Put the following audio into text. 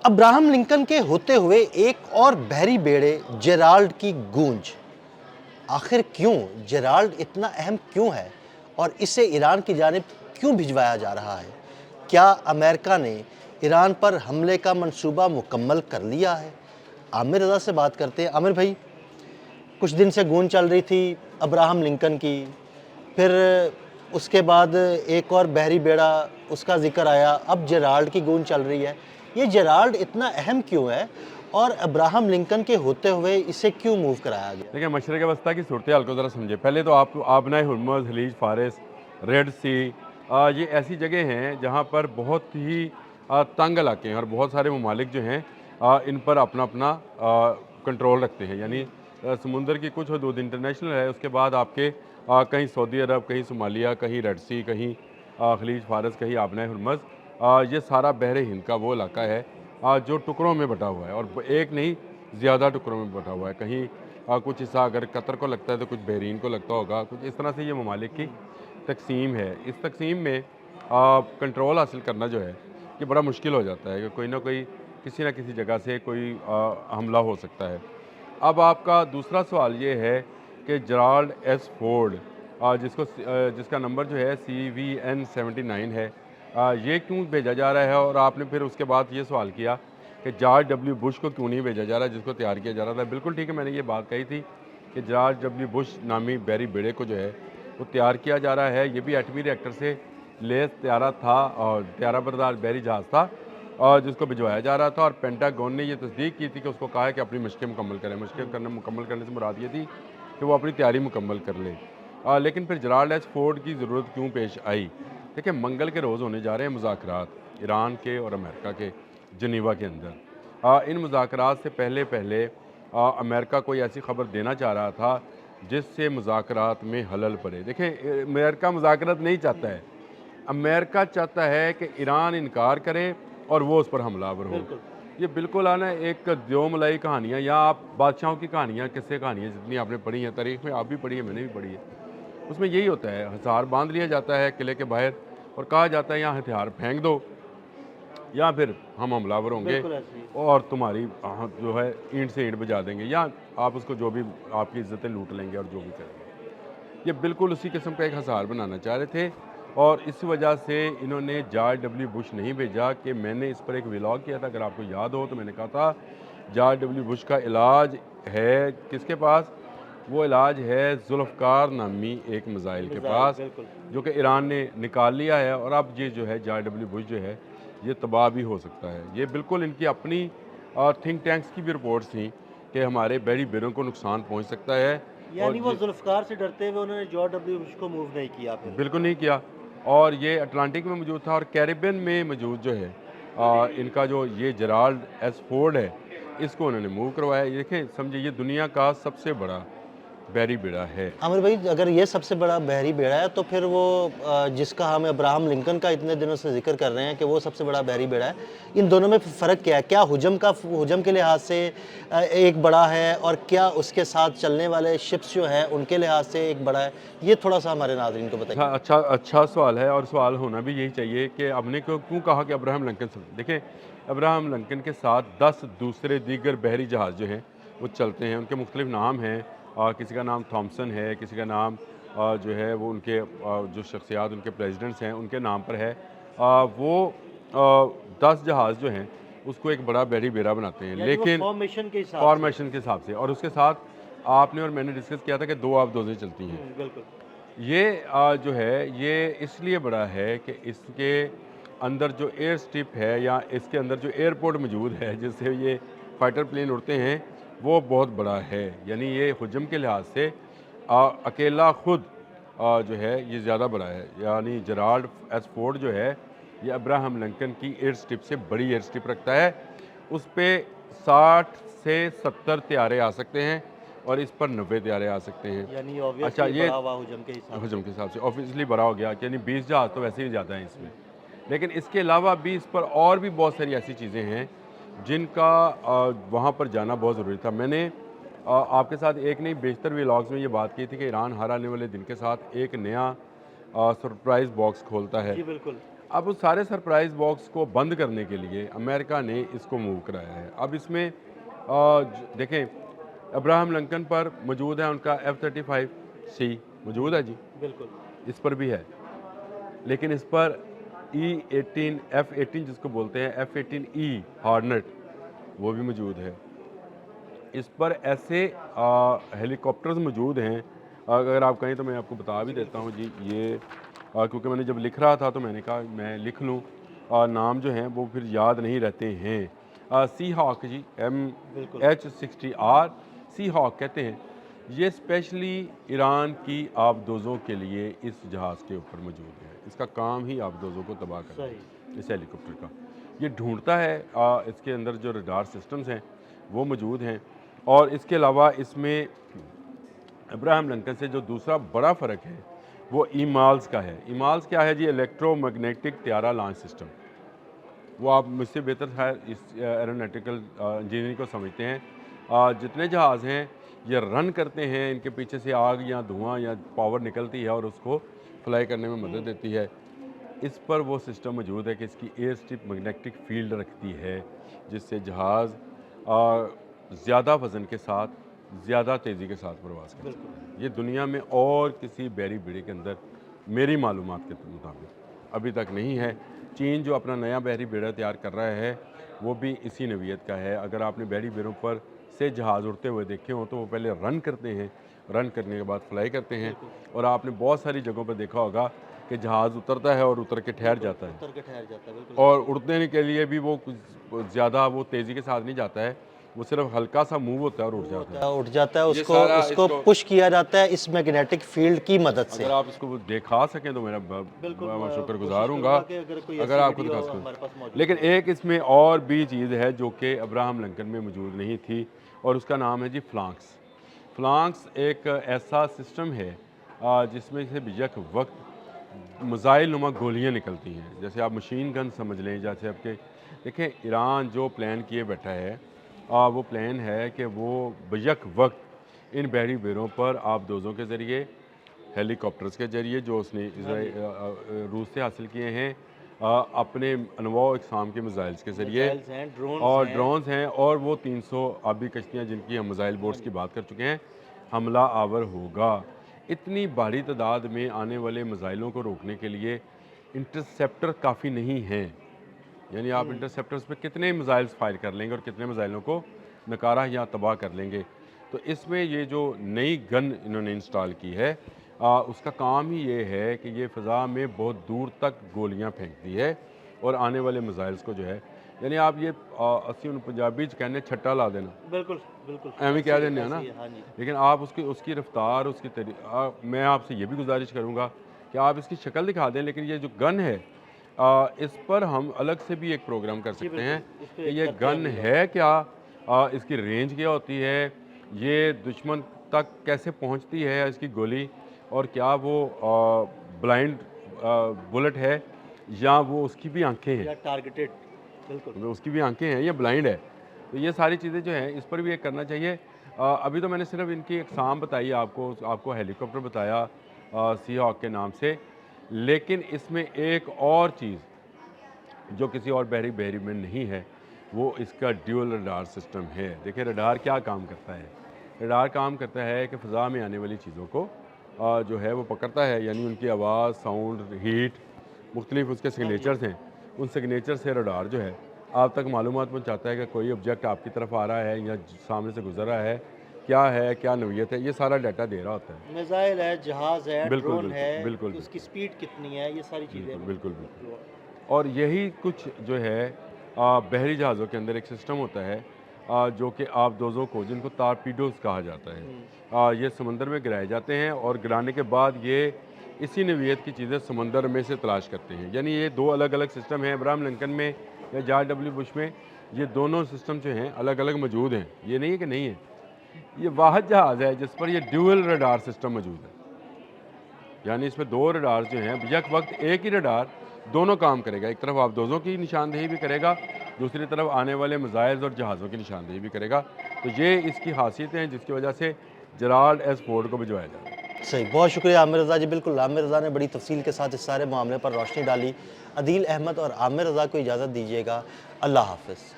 Abraham Lincoln کے ہوتے ہوئے ایک اور بحری بیڑے جیرالڈ کی گونج۔ آخر کیوں جیرالڈ اتنا اہم کیوں ہے اور اسے ایران کی جانب کیوں بھجوایا جا رہا ہے؟ کیا امریکہ نے ایران پر حملے کا منصوبہ مکمل کر لیا ہے؟ عامر رضا سے بات کرتے ہیں۔ عامر بھائی، کچھ دن سے گونج چل رہی تھی ابراہم لنکن کی، پھر اس کے بعد ایک اور بحری بیڑا اس کا ذکر آیا، اب جیرالڈ کی گونج چل رہی ہے۔ یہ جیرالڈ اتنا اہم کیوں ہے اور ابراہم لنکن کے ہوتے ہوئے اسے کیوں موو کرایا گیا؟ دیکھیں، مشرق وسطیٰ کی صورتحال کو ذرا سمجھے۔ پہلے تو آپ آبنائے ہرمز، خلیج فارس، ریڈ سی، یہ ایسی جگہ ہیں جہاں پر بہت ہی تنگ علاقے ہیں اور بہت سارے ممالک جو ہیں ان پر اپنا اپنا کنٹرول رکھتے ہیں، یعنی سمندر کی کچھ حدود انٹرنیشنل ہے، اس کے بعد آپ کے کہیں سعودی عرب، کہیں صومالیہ، کہیں ریڈ سی، کہیں خلیج فارس، کہیں آبنائے ہرمز، یہ سارا بحر ہند کا وہ علاقہ ہے جو ٹکڑوں میں بٹا ہوا ہے، اور ایک نہیں زیادہ ٹکڑوں میں بٹا ہوا ہے۔ کہیں کچھ حصہ اگر قطر کو لگتا ہے تو کچھ بحرین کو لگتا ہوگا، کچھ اس طرح سے یہ ممالک کی تقسیم ہے۔ اس تقسیم میں کنٹرول حاصل کرنا جو ہے یہ بڑا مشکل ہو جاتا ہے کہ کوئی نہ کوئی کسی نہ کسی جگہ سے کوئی حملہ ہو سکتا ہے۔ اب آپ کا دوسرا سوال یہ ہے کہ جیرالڈ ایس فورڈ، جس کا نمبر جو ہے CVN79 ہے، یہ کیوں بھیجا جا رہا ہے؟ اور آپ نے پھر اس کے بعد یہ سوال کیا کہ جارج ڈبلیو بش کو کیوں نہیں بھیجا جا رہا جس کو تیار کیا جا رہا تھا۔ بالکل ٹھیک ہے، میں نے یہ بات کہی تھی کہ جارج ڈبلیو بش نامی بحری بیڑے کو جو ہے وہ تیار کیا جا رہا ہے۔ یہ بھی ایٹمی ری ایکٹر سے لیس طیارہ تھا اور طیارہ بردار بحری جہاز تھا اور جس کو بھجوایا جا رہا تھا، اور پینٹاگون نے یہ تصدیق کی تھی کہ اس کو کہا ہے کہ اپنی مشقیں مکمل کریں۔ مکمل کرنے سے مراد یہ تھی کہ وہ اپنی تیاری مکمل کر لے۔ لیکن پھر جیرالڈ ایس فورڈ کی ضرورت کیوں پیش آئی؟ دیکھیں، منگل کے روز ہونے جا رہے ہیں مذاکرات ایران کے اور امریکہ کے جنیوا کے اندر۔ ان مذاکرات سے پہلے امریکہ کوئی ایسی خبر دینا چاہ رہا تھا جس سے مذاکرات میں خلل پڑے۔ دیکھیں، امریکہ مذاکرات نہیں چاہتا ہے، امریکہ چاہتا ہے کہ ایران انکار کرے اور وہ اس پر حملہ آور ہو۔ یہ بالکل آنا ایک دیو ملائی کہانیاں، یا آپ بادشاہوں کی کہانیاں، قصے کہانیاں جتنی آپ نے پڑھی ہیں تاریخ میں، آپ بھی پڑھی ہیں، میں نے بھی پڑھی ہے، اس میں یہی ہوتا ہے۔ ہتھیار باندھ لیا جاتا ہے قلعے کے باہر اور کہا جاتا ہے یہاں ہتھیار پھینک دو یا پھر ہم حملہ آور ہوں گے اور تمہاری جو ہے اینٹ سے اینٹ بجا دیں گے، یا آپ اس کو جو بھی آپ کی عزتیں لوٹ لیں گے اور جو بھی کریں گے۔ یہ بالکل اسی قسم کا ایک ہثار بنانا چاہ رہے تھے، اور اس وجہ سے انہوں نے جارج ڈبلیو بش نہیں بھیجا۔ کہ میں نے اس پر ایک ولاگ کیا تھا، اگر آپ کو یاد ہو تو میں نے کہا تھا جارج ڈبلیو بش کا علاج ہے کس کے پاس؟ وہ علاج ہے ذوالفقار نامی ایک میزائل کے پاس، جو کہ ایران نے نکال لیا ہے، اور اب یہ جو ہے جارج ڈبلیو بش جو ہے یہ تباہ بھی ہو سکتا ہے۔ یہ بالکل ان کی اپنی تھنک ٹینکس کی بھی رپورٹس تھیں کہ ہمارے بحری بیڑوں کو نقصان پہنچ سکتا ہے۔ یعنی وہ ذوالفقار سے ڈرتے ہوئے انہوں نے جارج ڈبلیو بش کو موو نہیں کیا؟ بالکل نہیں کیا، اور یہ اٹلانٹک میں موجود تھا اور کیریبین میں موجود جو ہے ان کا جو یہ جیرالڈ ایس فورڈ ہے، اس کو انہوں نے موو کروایا۔ دیکھیں سمجھے، یہ دنیا کا سب سے بڑا بحری بیڑا ہے۔ عامر بھائی، اگر یہ سب سے بڑا بحری بیڑا ہے تو پھر وہ جس کا ہم ابراہم لنکن کا اتنے دنوں سے ذکر کر رہے ہیں کہ وہ سب سے بڑا بحری بیڑا ہے، ان دونوں میں فرق کیا ہے؟ کیا حجم کے لحاظ سے ایک بڑا ہے، اور کیا اس کے ساتھ چلنے والے شپس جو ہیں ان کے لحاظ سے ایک بڑا ہے؟ یہ تھوڑا سا ہمارے ناظرین کو بتائیے۔ اچھا سوال ہے، اور سوال ہونا بھی یہی چاہیے کہ اب نے کیوں کہا کہ ابراہم لنکن سے؟ دیکھیں، ابراہم لنکن کے ساتھ 10 دوسرے دیگر بحری جہاز جو ہیں وہ چلتے ہیں، ان کے مختلف نام ہیں، کسی کا نام تھامسن ہے، کسی کا نام جو ہے وہ ان کے جو شخصیات ان کے پریزیڈنٹس ہیں ان کے نام پر ہے۔ وہ 10 جہاز جو ہیں اس کو ایک بڑا بحری بیڑا بناتے ہیں، لیکن فارمیشن کے حساب سے، اور اس کے ساتھ آپ نے اور میں نے ڈسکس کیا تھا کہ 2 آبدوزیں چلتی ہیں۔ بالکل۔ یہ جو ہے یہ اس لیے بڑا ہے کہ اس کے اندر جو ایئر سٹرپ ہے، یا اس کے اندر جو ایئرپورٹ موجود ہے جس سے یہ فائٹر پلین اڑتے ہیں، وہ بہت بڑا ہے۔ یعنی یہ حجم کے لحاظ سے اکیلا خود جو ہے یہ زیادہ بڑا ہے۔ یعنی جیرالڈ ایس فورڈ جو ہے یہ ابراہم لنکن کی ایئر سٹرپ سے بڑی ایئر سٹرپ رکھتا ہے، اس پہ 60 سے 70 طیارے آ سکتے ہیں اور اس پر 90 طیارے آ سکتے ہیں۔ یعنی اچھا، یہ حجم کے حساب سے آبویسلی بڑا ہو گیا، یعنی 20 جہاز تو ویسے ہی زیادہ ہیں اس میں، لیکن اس کے علاوہ بھی اس پر اور بھی بہت ساری ایسی چیزیں ہیں جن کا وہاں پر جانا بہت ضروری تھا۔ میں نے آپ کے ساتھ ایک نہیں بیشتر ولاگز میں یہ بات کی تھی کہ ایران ہر آنے والے دن کے ساتھ ایک نیا سرپرائز باکس کھولتا ہے۔ جی بالکل۔ اب اس سارے سرپرائز باکس کو بند کرنے کے لیے امریکہ نے اس کو موو کرایا ہے. اب اس میں دیکھیں ابراہم لنکن پر موجود ہے ان کا F-35C موجود ہے جی, بالکل اس پر بھی ہے, لیکن اس پر E-18 F-18 جس کو بولتے ہیں F-18E ہارنٹ وہ بھی موجود ہے. اس پر ایسے ہیلی کاپٹرز موجود ہیں, اگر آپ کہیں تو میں آپ کو بتا بھی دیتا ہوں جی. یہ کیونکہ میں نے جب لکھ رہا تھا تو میں نے کہا میں لکھ لوں, نام جو ہیں وہ پھر یاد نہیں رہتے ہیں. سی ہاک جی, MH-60R سی ہاک کہتے ہیں. یہ اسپیشلی ایران کی آبدوزوں کے لیے اس جہاز کے اوپر موجود ہے. اس کا کام ہی آبدوزوں کو تباہ کرنا ہے. اس ہیلی کاپٹر کا یہ ڈھونڈتا ہے, اس کے اندر جو ریڈار سسٹمز ہیں وہ موجود ہیں. اور اس کے علاوہ اس میں ابراہم لنکن سے جو دوسرا بڑا فرق ہے وہ ایمالز کا ہے. ایمالز کیا ہے جی؟ الیکٹرو میگنیٹک طیارہ لانچ سسٹم. وہ آپ مجھ سے بہتر ہے اس ایروناٹیکل انجینئرنگ کو سمجھتے ہیں. جتنے جہاز ہیں یہ رن کرتے ہیں, ان کے پیچھے سے آگ یا دھواں یا پاور نکلتی ہے اور اس کو فلائی کرنے میں مدد دیتی ہے. اس پر وہ سسٹم موجود ہے کہ اس کی ایئر اسٹرپ میگنیٹک فیلڈ رکھتی ہے, جس سے جہاز زیادہ وزن کے ساتھ زیادہ تیزی کے ساتھ پرواز کر سکتا ہے. یہ دنیا میں اور کسی بحری بیڑے کے اندر میری معلومات کے مطابق ابھی تک نہیں ہے. چین جو اپنا نیا بحری بیڑا تیار کر رہا ہے وہ بھی اسی نوعیت کا ہے. اگر آپ نے بحری بیڑوں پر سے جہاز اڑتے ہوئے دیکھے ہوں تو وہ پہلے رن کرتے ہیں, رن کرنے کے بعد فلائی کرتے ہیں. اور آپ نے بہت ساری جگہوں پہ دیکھا ہوگا کہ جہاز اترتا ہے اور اتر کے ٹھہر جاتا ہے, اور اڑنے کے لیے بھی وہ زیادہ وہ تیزی کے ساتھ نہیں جاتا ہے, وہ صرف ہلکا سا موو ہوتا ہے اور اٹھ جاتا ہے. اس کو پش کیا جاتا ہے اس میگنیٹک فیلڈ کی مدد سے. اگر آپ اس کو دکھا سکیں تو میرا میں شکر گزار ہوں گا اگر آپ کو دکھا سکیں. لیکن ایک اس میں اور بھی چیز ہے جو کہ ابراہم لنکن میں موجود نہیں تھی, اور اس کا نام ہے جی فلانکس. فلانکس ایک ایسا سسٹم ہے جس میں سے بیک وقت میزائل نما گولیاں نکلتی ہیں. جیسے آپ مشین گن سمجھ لیں. جیسے آپ کے دیکھیں ایران جو پلان کیے بیٹھا ہے وہ پلان ہے کہ وہ بیک وقت ان بحری بیڑوں پر آبدوزوں کے ذریعے, ہیلی کاپٹرز کے ذریعے جو اس نے روس سے حاصل کیے ہیں, اپنے انواع و اقسام کے میزائلز کے ذریعے, اور ڈرونز ہیں, اور وہ 300 آبی کشتیاں جن کی ہم میزائل بورڈز کی بات کر چکے ہیں, حملہ آور ہوگا. اتنی بھاری تعداد میں آنے والے میزائلوں کو روکنے کے لیے انٹرسیپٹر کافی نہیں ہیں. یعنی آپ انٹرسیپٹرز پہ کتنے میزائلز فائر کر لیں گے اور کتنے میزائلوں کو نکارہ یا تباہ کر لیں گے. تو اس میں یہ جو نئی گن انہوں نے انسٹال کی ہے اس کا کام ہی یہ ہے کہ یہ فضا میں بہت دور تک گولیاں پھینکتی ہے اور آنے والے میزائلز کو جو ہے, یعنی آپ یہ اسی پنجابی کہنے چھٹا لا دینا, بالکل ایویں کہہ دینا ہے نا. لیکن آپ اس کی رفتار, اس کی میں آپ سے یہ بھی گزارش کروں گا کہ آپ اس کی شکل دکھا دیں. لیکن یہ جو گن ہے اس پر ہم الگ سے بھی ایک پروگرام کر سکتے ہیں کہ یہ گن ہے کیا, اس کی رینج کیا ہوتی ہے, یہ دشمن تک کیسے پہنچتی ہے اس کی گولی, اور کیا وہ بلائنڈ بلٹ ہے یا وہ اس کی بھی آنکھیں ہیں, ٹارگیٹڈ, بالکل اس کی بھی آنکھیں ہیں یا بلائنڈ ہے. تو یہ ساری چیزیں جو ہیں اس پر بھی ایک کرنا چاہیے. ابھی تو میں نے صرف ان کی اقسام بتائی آپ کو ہیلی کاپٹر بتایا سی ہاک کے نام سے. لیکن اس میں ایک اور چیز جو کسی اور بحری میں نہیں ہے وہ اس کا ڈیول ریڈار سسٹم ہے. دیکھیں ریڈار کیا کام کرتا ہے. ریڈار کام کرتا ہے کہ فضا میں آنے والی چیزوں کو جو ہے وہ پکڑتا ہے, یعنی ان کی آواز, ساؤنڈ, ہیٹ, مختلف اس کے سگنیچرز ہیں. ان سگنیچر سے ریڈار جو ہے آپ تک معلومات پہنچاتا ہے کہ کوئی آبجیکٹ آپ کی طرف آ رہا ہے یا سامنے سے گزر رہا ہے, کیا نوعیت ہے, یہ سارا ڈیٹا دے رہا ہوتا ہے. میزائل ہے, جہاز ہے, ڈرون ہے, بالکل اس کی سپیڈ کتنی ہے, یہ ساری چیزیں. بالکل. اور یہی کچھ جو ہے بحری جہازوں کے اندر ایک سسٹم ہوتا ہے جو کہ آبدوزوں کو, جن کو تارپیڈوز کہا جاتا ہے, یہ سمندر میں گرائے جاتے ہیں, اور گرانے کے بعد یہ اسی نوعیت کی چیزیں سمندر میں سے تلاش کرتے ہیں. یعنی یہ دو الگ الگ سسٹم ہیں. ابراہم لنکن میں یا جارج ڈبلیو بش میں یہ دونوں سسٹم جو ہیں الگ الگ موجود ہیں. یہ نہیں ہے کہ نہیں ہے. یہ واحد جہاز ہے جس پر یہ ڈیول ریڈار سسٹم موجود ہے. یعنی اس میں دو ریڈار جو ہیں یک وقت ایک ہی ریڈار دونوں کام کرے گا. ایک طرف آبدوزوں کی نشاندہی بھی کرے گا, دوسری طرف آنے والے میزائلز اور جہازوں کی نشاندہی بھی کرے گا. تو یہ اس کی خاصیتیں ہیں جس کی وجہ سے جیرالڈ ایس فورڈ کو بھجوایا جاتا ہے. صحیح، بہت شکریہ عامر رضا جی. بالکل عامر رضا نے بڑی تفصیل کے ساتھ اس سارے معاملے پر روشنی ڈالی. عدیل احمد اور عامر رضا کو اجازت دیجیے گا. اللہ حافظ.